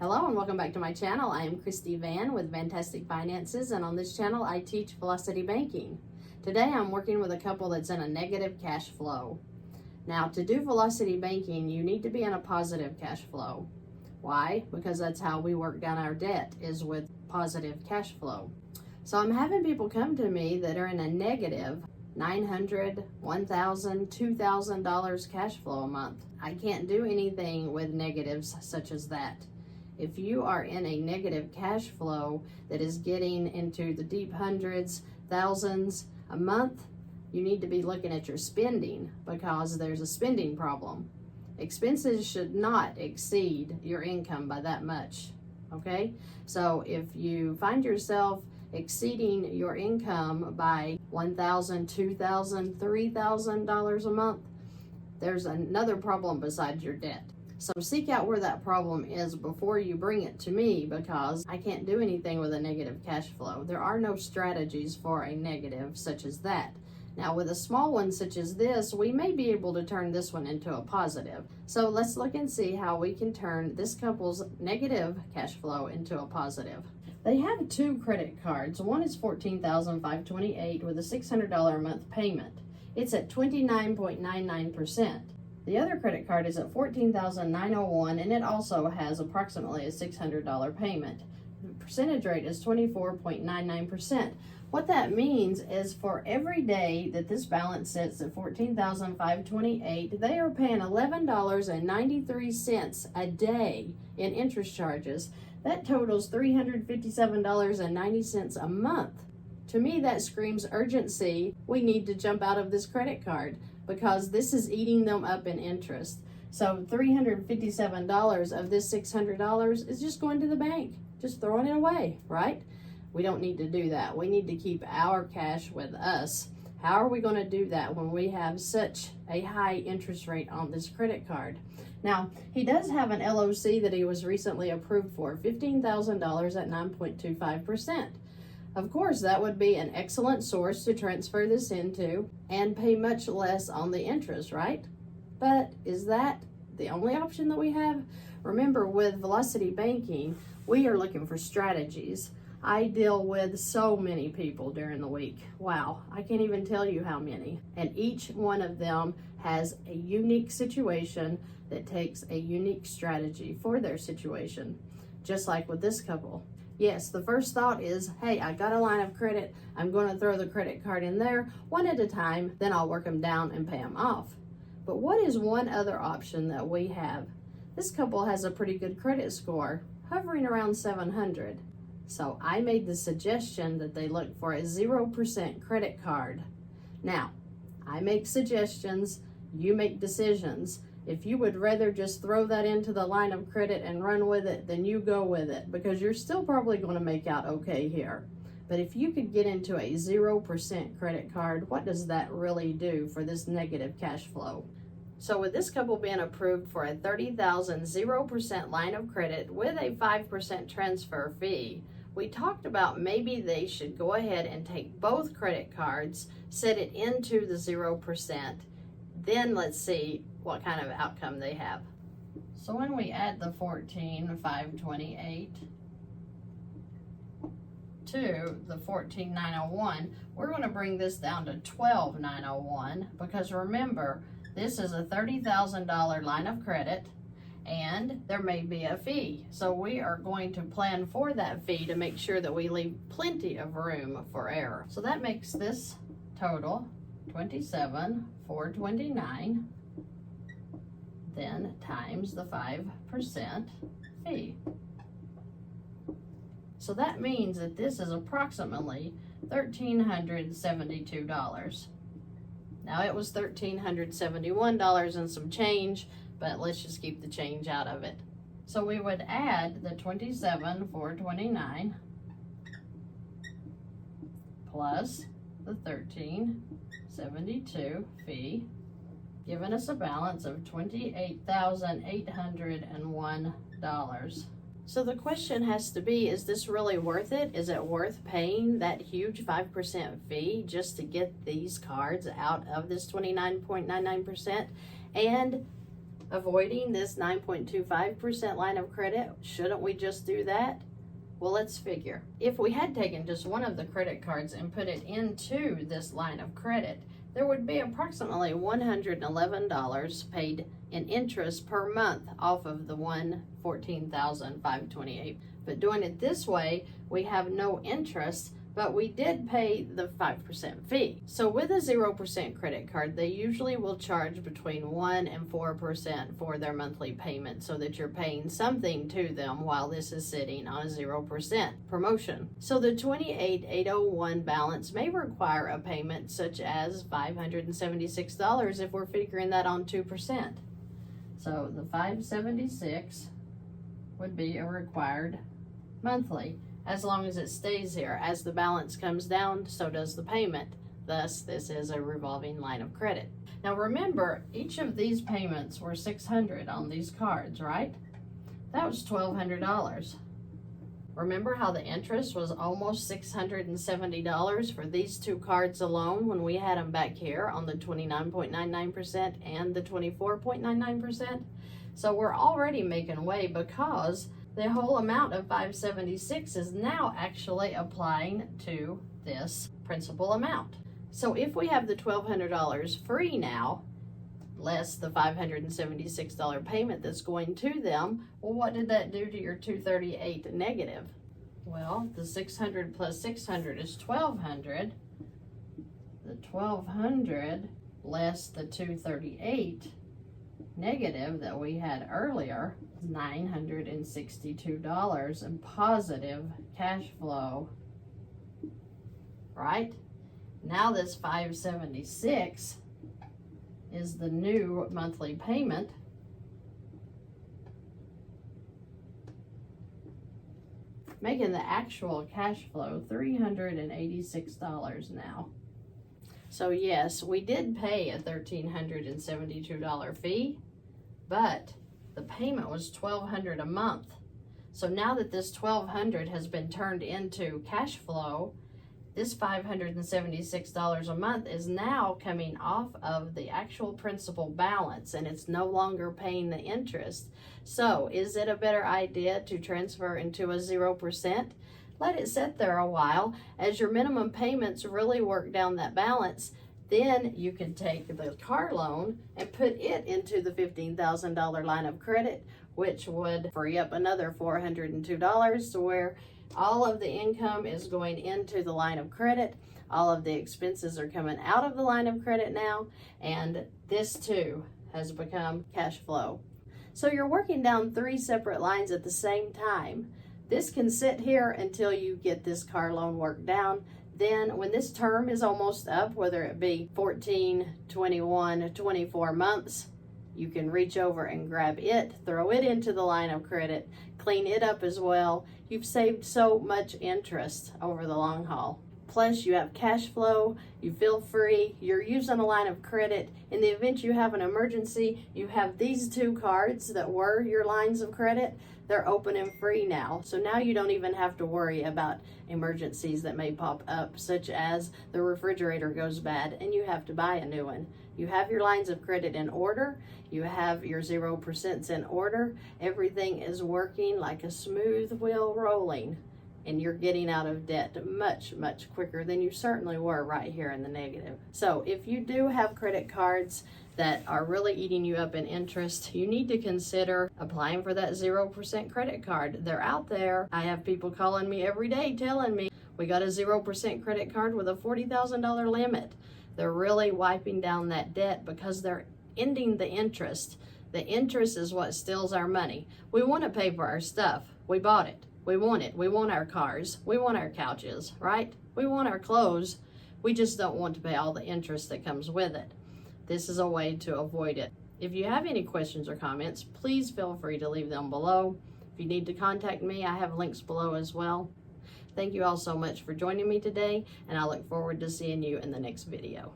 Hello and welcome back to my channel. I am Christy Vann with VANNtastic Finances, and on this channel I teach velocity banking. Today I'm working with a couple that's in a negative cash flow. Now, to do velocity banking, you need to be in a positive cash flow. Why? Because that's how we work down our debt, is with positive cash flow. So I'm having people come to me that are in a negative $900, $1,000, $2,000 cash flow a month. I can't do anything with negatives such as that. If you are in a negative cash flow that is getting into the deep hundreds, thousands a month, you need to be looking at your spending, because there's a spending problem. Expenses should not exceed your income by that much, okay? So if you find yourself exceeding your income by $1,000, $2,000, $3,000 a month, there's another problem besides your debt. So seek out where that problem is before you bring it to me, because I can't do anything with a negative cash flow. There are no strategies for a negative such as that. Now, with a small one such as this, we may be able to turn this one into a positive. So let's look and see how we can turn this couple's negative cash flow into a positive. They have two credit cards. One is $14,528 with a $600 a month payment. It's at 29.99%. The other credit card is at $14,901, and it also has approximately a $600 payment. The percentage rate is 24.99%. What that means is for every day that this balance sits at $14,528, they are paying $11.93 a day in interest charges. That totals $357.90 a month. To me, that screams urgency. We need to jump out of this credit card, because this is eating them up in interest. So $357 of this $600 is just going to the bank, just throwing it away, right? We don't need to do that. We need to keep our cash with us. How are we going to do that when we have such a high interest rate on this credit card? Now, he does have an LOC that he was recently approved for, $15,000 at 9.25%. Of course, that would be an excellent source to transfer this into and pay much less on the interest, right? But is that the only option that we have? Remember, with velocity banking, we are looking for strategies. I deal with so many people during the week. Wow, I can't even tell you how many. And each one of them has a unique situation that takes a unique strategy for their situation. Just like with this couple. Yes, the first thought is, hey, I got a line of credit. I'm going to throw the credit card in there one at a time, then I'll work them down and pay them off. But what is one other option that we have? This couple has a pretty good credit score, hovering around 700. So I made the suggestion that they look for a 0% credit card. Now, I make suggestions, you make decisions. If you would rather just throw that into the line of credit and run with it, then you go with it, because you're still probably going to make out okay here. But if you could get into a 0% credit card, what does that really do for this negative cash flow? So with this couple being approved for a $30,000 0% line of credit with a 5% transfer fee, we talked about maybe they should go ahead and take both credit cards, set it into the 0%, then let's see what kind of outcome they have. So when we add the $14,528 to the $14,901, we're going to bring this down to $12,901, because remember, this is a $30,000 line of credit and there may be a fee. So we are going to plan for that fee to make sure that we leave plenty of room for error. So that makes this total $27,429, then times the 5% fee. So that means that this is approximately $1,372. Now, it was $1,371 and some change, but let's just keep the change out of it. So we would add the $27,429 plus the $1,372 fee, giving us a balance of $28,801. So the question has to be, is this really worth it? Is it worth paying that huge 5% fee just to get these cards out of this 29.99%? And avoiding this 9.25% line of credit. Shouldn't we just do that? Well, let's figure. If we had taken just one of the credit cards and put it into this line of credit, there would be approximately $111 paid in interest per month off of the $114,528. But doing it this way, we have no interest, but we did pay the 5% fee. So with a 0% credit card, they usually will charge between 1 and 4% for their monthly payment, so that you're paying something to them while this is sitting on a 0% promotion. So the $28,801 balance may require a payment such as $576 if we're figuring that on 2%. So the $576 would be a required monthly, as long as it stays here. As the balance comes down, so does the payment. Thus, this is a revolving line of credit. Now remember, each of these payments were $600 on these cards, right? That was $1,200. Remember how the interest was almost $670 for these two cards alone when we had them back here on the 29.99% and the 24.99%? So we're already making way, because the whole amount of $576 is now actually applying to this principal amount. So if we have the $1,200 free now, less the $576 payment that's going to them, well, what did that do to your $238 negative? Well, the 600 plus 600 is 1,200. The 1,200 less the 238 negative that we had earlier, $962 in positive cash flow, right? Now this $576 is the new monthly payment, making the actual cash flow $386 now. So yes, we did pay a $1,372 fee, but the payment was $1,200 a month. So now that this $1,200 has been turned into cash flow, this $576 a month is now coming off of the actual principal balance, and it's no longer paying the interest. So is it a better idea to transfer into a 0%? Let it sit there a while. As your minimum payments really work down that balance, then you can take the car loan and put it into the $15,000 line of credit, which would free up another $402 to where all of the income is going into the line of credit. All of the expenses are coming out of the line of credit now, and this too has become cash flow. So you're working down 3 separate lines at the same time. This can sit here until you get this car loan worked down. Then when this term is almost up, whether it be 14, 21, 24 months, you can reach over and grab it, throw it into the line of credit, clean it up as well. You've saved so much interest over the long haul. Plus you have cash flow, you feel free, you're using a line of credit. In the event you have an emergency, you have these 2 cards that were your lines of credit. They're open and free now. So now you don't even have to worry about emergencies that may pop up, such as the refrigerator goes bad and you have to buy a new one. You have your lines of credit in order. You have your 0% in order. Everything is working like a smooth wheel rolling, and you're getting out of debt much, much quicker than you certainly were right here in the negative. So if you do have credit cards that are really eating you up in interest, you need to consider applying for that 0% credit card. They're out there. I have people calling me every day telling me, we got a 0% credit card with a $40,000 limit. They're really wiping down that debt because they're ending the interest. The interest is what steals our money. We want to pay for our stuff. We bought it. We want it. We want our cars. We want our couches, right? We want our clothes. We just don't want to pay all the interest that comes with it. This is a way to avoid it. If you have any questions or comments, please feel free to leave them below. If you need to contact me, I have links below as well. Thank you all so much for joining me today, and I look forward to seeing you in the next video.